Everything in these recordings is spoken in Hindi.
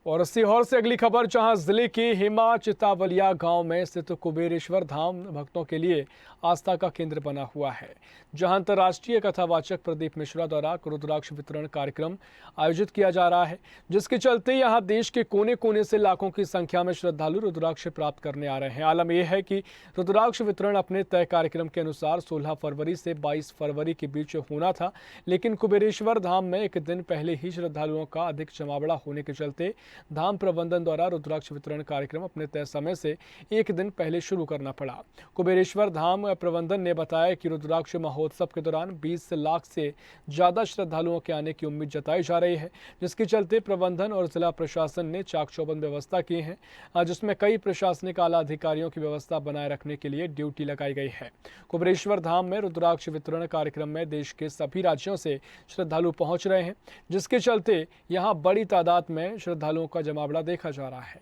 और सीहोर से अगली खबर, जहां जिले के हेमा चितावलिया गांव में स्थित कुबेरेश्वर धाम भक्तों के लिए आस्था का केंद्र बना हुआ है, जहां अंतर्राष्ट्रीय कथावाचक प्रदीप मिश्रा द्वारा रुद्राक्ष वितरण कार्यक्रम आयोजित किया जा रहा है, जिसके चलते यहां देश के कोने कोने से लाखों की संख्या में श्रद्धालु रुद्राक्ष प्राप्त करने आ रहे हैं। आलम यह है कि रुद्राक्ष वितरण अपने तय कार्यक्रम के अनुसार 16 फरवरी से 22 फरवरी के बीच होना था, लेकिन कुबेरेश्वर धाम में एक दिन पहले ही श्रद्धालुओं का अधिक जमावड़ा होने के चलते धाम प्रबंधन द्वारा रुद्राक्ष वितरण कार्यक्रम अपने तय समय से एक दिन पहले शुरू करना पड़ा। कुबेरेश्वर धाम प्रबंधन ने बताया कि रुद्राक्ष महोत्सव के दौरान 20 लाख से ज्यादा श्रद्धालुओं के आने की उम्मीद जताई जा रही है, जिसके चलते प्रबंधन और जिला प्रशासन ने चाक चौबंद व्यवस्था की है, जिसमें कई प्रशासनिक आला अधिकारियों की व्यवस्था बनाए रखने के लिए ड्यूटी लगाई गई है। कुबेरेश्वर धाम में रुद्राक्ष वितरण कार्यक्रम में देश के सभी राज्यों से श्रद्धालु पहुंच रहे हैं, जिसके चलते यहां बड़ी तादाद में श्रद्धालुओं का जमावड़ा देखा जा रहा है।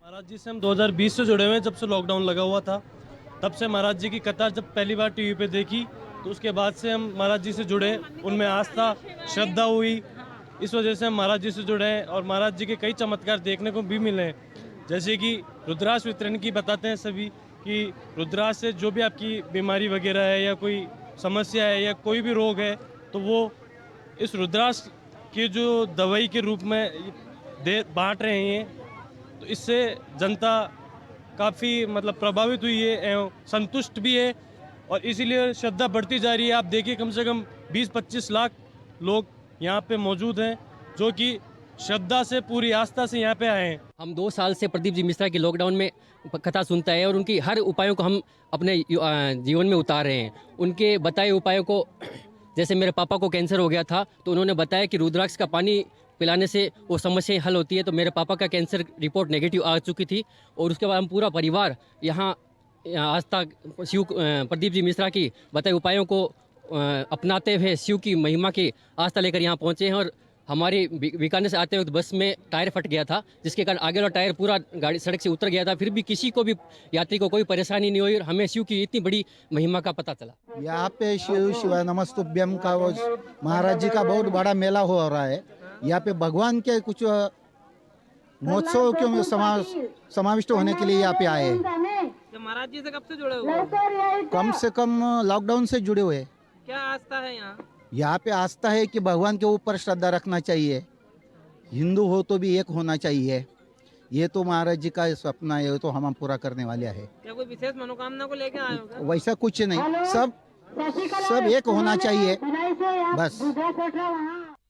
महाराज जी से हम 2020 से जुड़े हुए हैं। जब से लॉकडाउन लगा हुआ था तब से महाराज जी की कथा जब पहली बार टीवी पे देखी तो उसके बाद से हम महाराज जी से जुड़े, उनमें आस्था श्रद्धा हुई, इस वजह से हम महाराज जी से जुड़े हैं और महाराज जी के कई चमत्कार देखने को भी मिले हैं। जैसे कि रुद्राक्ष वितरण की बताते हैं सभी कि रुद्राक्ष से जो भी आपकी बीमारी वगैरह है या कोई समस्या है या कोई भी रोग है तो वो इस रुद्राक्ष की जो दवाई के रूप में बांट रहे हैं, तो इससे जनता काफ़ी प्रभावित हुई है एवं संतुष्ट भी है और इसीलिए श्रद्धा बढ़ती जा रही है। आप देखिए कम से कम 20-25 लाख लोग यहाँ पे मौजूद हैं जो कि श्रद्धा से पूरी आस्था से यहाँ पे आए हैं। हम 2 साल से प्रदीप जी मिश्रा की लॉकडाउन में कथा सुनता है और उनकी हर उपायों को हम अपने जीवन में उतार रहे हैं। उनके बताए उपायों को, जैसे मेरे पापा को कैंसर हो गया था तो उन्होंने बताया कि रुद्राक्ष का पानी पिलाने से वो समस्याएं हल होती है, तो मेरे पापा का कैंसर रिपोर्ट नेगेटिव आ चुकी थी और उसके बाद हम पूरा परिवार यहाँ आस्था शिव प्रदीप जी मिश्रा की बताए उपायों को अपनाते हुए शिव की महिमा की आस्था लेकर यहाँ पहुँचे हैं। और हमारे बीकानेर से आते वक्त बस में टायर फट गया था, जिसके कारण आगे वाला टायर पूरा गाड़ी सड़क से उतर गया था, फिर भी किसी को भी यात्री को कोई परेशानी नहीं हुई और हमें शिव की इतनी बड़ी महिमा का पता चला। यहाँ पे शिव शिवाय नमस्तुभ्यम का वो महाराज जी का बहुत बड़ा मेला हो रहा है। यहाँ पे भगवान के कुछ महोत्सव के समाविष्ट होने के लिए यहाँ पे आए हैं। महाराज जी से कब से जुड़े हुए? कम से कम लॉकडाउन से जुड़े हुए। क्या आस्था है यहाँ? यहाँ पे आस्था है कि भगवान के ऊपर श्रद्धा रखना चाहिए, हिंदू हो तो भी एक होना चाहिए। ये तो महाराज जी का सपना है, तो हम पूरा करने वाले हैं। क्या कोई विशेष मनोकामना को लेके आए हो? वैसा कुछ नहीं, सब एक होना चाहिए बस।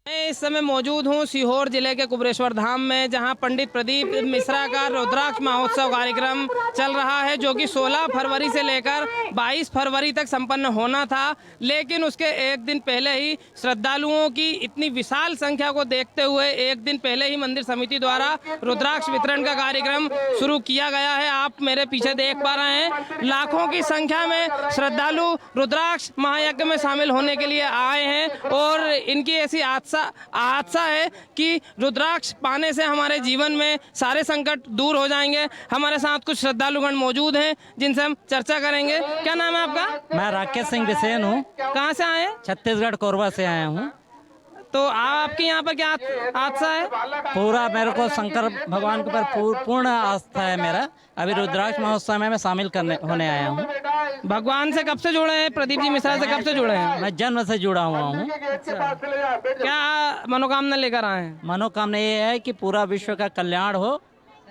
मैं इस समय मौजूद हूँ सीहोर जिले के कुबेरेश्वर धाम में, जहां पंडित प्रदीप मिश्रा का रुद्राक्ष महोत्सव कार्यक्रम चल रहा है, जो कि 16 फरवरी से लेकर 22 फरवरी तक संपन्न होना था। लेकिन उसके एक दिन पहले ही श्रद्धालुओं की इतनी विशाल संख्या को देखते हुए एक दिन पहले ही मंदिर समिति द्वारा रुद्राक्ष वितरण का कार्यक्रम शुरू किया गया है। आप मेरे पीछे देख पा रहे हैं, लाखों की संख्या में श्रद्धालु रुद्राक्ष महायज्ञ में शामिल होने के लिए आए हैं और इनकी ऐसी आशा है कि रुद्राक्ष पाने से हमारे जीवन में सारे संकट दूर हो जाएंगे। हमारे साथ कुछ श्रद्धालुगण मौजूद हैं जिनसे हम चर्चा करेंगे। क्या नाम है आपका? मैं राकेश सिंह बिसेन हूँ। कहाँ से आए? छत्तीसगढ़ कोरबा से आया हूँ। तो आपके यहाँ पर क्या आस्था है? पूरा मेरे को शंकर भगवान के ऊपर पूर्ण आस्था है मेरा। अभी रुद्राक्ष महोत्सव में मैं शामिल होने आया हूँ। भगवान से कब से जुड़े हैं? प्रदीप जी मिश्रा से कब से जुड़े हैं? मैं जन्म से जुड़ा हुआ हूँ। क्या मनोकामना लेकर आए हैं? मनोकामना ये है कि पूरा विश्व का कल्याण हो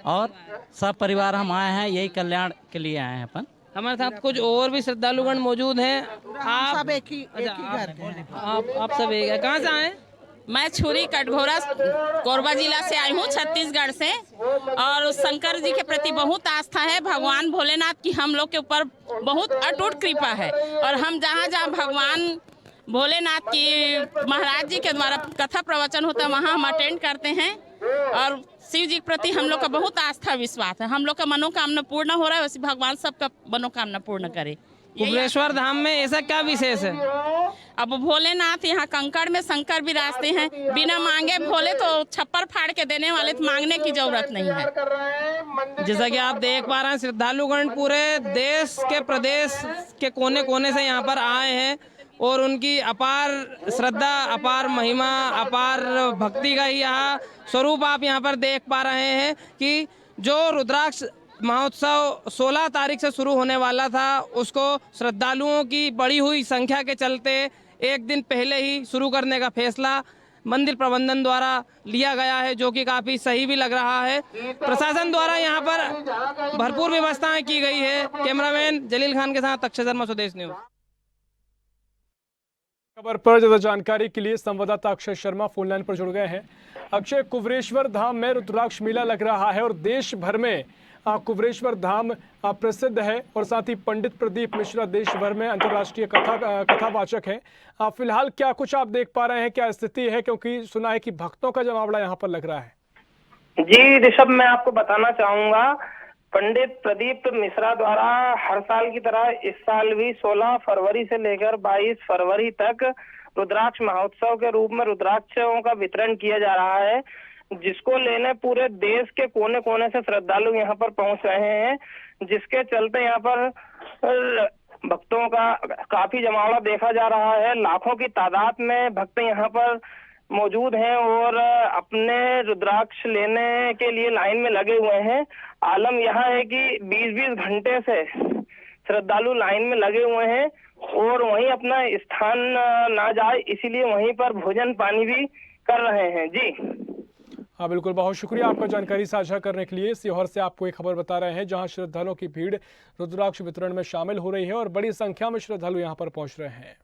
और सब परिवार हम आए हैं यही कल्याण के लिए आए हैं अपन। हमारे साथ कुछ और भी श्रद्धालुगण मौजूद हैं। आप सब एक ही घर के? आप सब एक है। कहाँ से आए? मैं छुरी कटघोरा कोरबा जिला से आई हूँ, छत्तीसगढ़ से। और शंकर जी के प्रति बहुत आस्था है। भगवान भोलेनाथ की हम लोग के ऊपर बहुत अटूट कृपा है और हम जहाँ जहाँ भगवान भोलेनाथ की महाराज जी के द्वारा कथा प्रवचन होता है वहाँ हम अटेंड करते हैं और शिव जी के प्रति हम लोग का बहुत आस्था विश्वास है। हम लोग का मनोकामना पूर्ण हो रहा है, वैसे भगवान सबका मनोकामना पूर्ण करे। कुबेरेश्वर धाम में ऐसा क्या विशेष है? अब भोलेनाथ यहाँ कंकड़ में शंकर विराजते हैं, बिना मांगे भोले तो छप्पर फाड़ के देने वाले, तो मांगने की जरूरत नहीं है। जैसा कि आप देख पा रहे हैं, श्रद्धालुगण पूरे देश के प्रदेश के कोने कोने से यहाँ पर आए हैं और उनकी अपार श्रद्धा, अपार महिमा, अपार भक्ति का ही यहाँ स्वरूप आप यहाँ पर देख पा रहे हैं कि जो रुद्राक्ष महोत्सव 16 तारीख से शुरू होने वाला था, उसको श्रद्धालुओं की बढ़ी हुई संख्या के चलते एक दिन पहले ही शुरू करने का फैसला मंदिर प्रबंधन द्वारा लिया गया है, जो कि काफ़ी सही भी लग रहा है। प्रशासन द्वारा यहाँ पर भरपूर व्यवस्थाएं की गई है। कैमरामैन जलील खान के साथ अक्षय शर्मा, स्वदेश न्यूज। खबर पर ज्यादा जानकारी के लिए संवाददाता अक्षय शर्मा फोन लाइन पर जुड़ गए हैं। अक्षय, कुबेरेश्वर धाम में रुद्राक्ष मेला लग रहा है और देश भर में कुबेरेश्वर धाम प्रसिद्ध है और साथ ही पंडित प्रदीप मिश्रा देश भर में अंतर्राष्ट्रीय कथावाचक हैं। फिलहाल क्या कुछ आप देख पा रहे हैं, क्या स्थिति है, क्योंकि सुना है कि भक्तों का जमावड़ा यहाँ पर लग रहा है? जी ऋषभ, मैं आपको बताना चाहूंगा, पंडित प्रदीप मिश्रा द्वारा हर साल की तरह इस साल भी 16 फरवरी से लेकर 22 फरवरी तक रुद्राक्ष महोत्सव के रूप में रुद्राक्षों का वितरण किया जा रहा है, जिसको लेने पूरे देश के कोने कोने से श्रद्धालु यहाँ पर पहुंच रहे हैं, जिसके चलते यहाँ पर भक्तों का काफी जमावड़ा देखा जा रहा है। लाखों की तादाद में भक्त यहाँ पर मौजूद हैं और अपने रुद्राक्ष लेने के लिए लाइन में लगे हुए हैं। आलम यह है कि 20-20 घंटे से श्रद्धालु लाइन में लगे हुए हैं और वहीं अपना स्थान ना जाए, इसीलिए वहीं पर भोजन पानी भी कर रहे हैं। जी हाँ बिल्कुल, बहुत शुक्रिया आपका जानकारी साझा करने के लिए। सीहोर से आपको एक खबर बता रहे हैं जहां श्रद्धालुओं की भीड़ रुद्राक्ष वितरण में शामिल हो रही है और बड़ी संख्या में श्रद्धालु यहां पर पहुंच रहे हैं।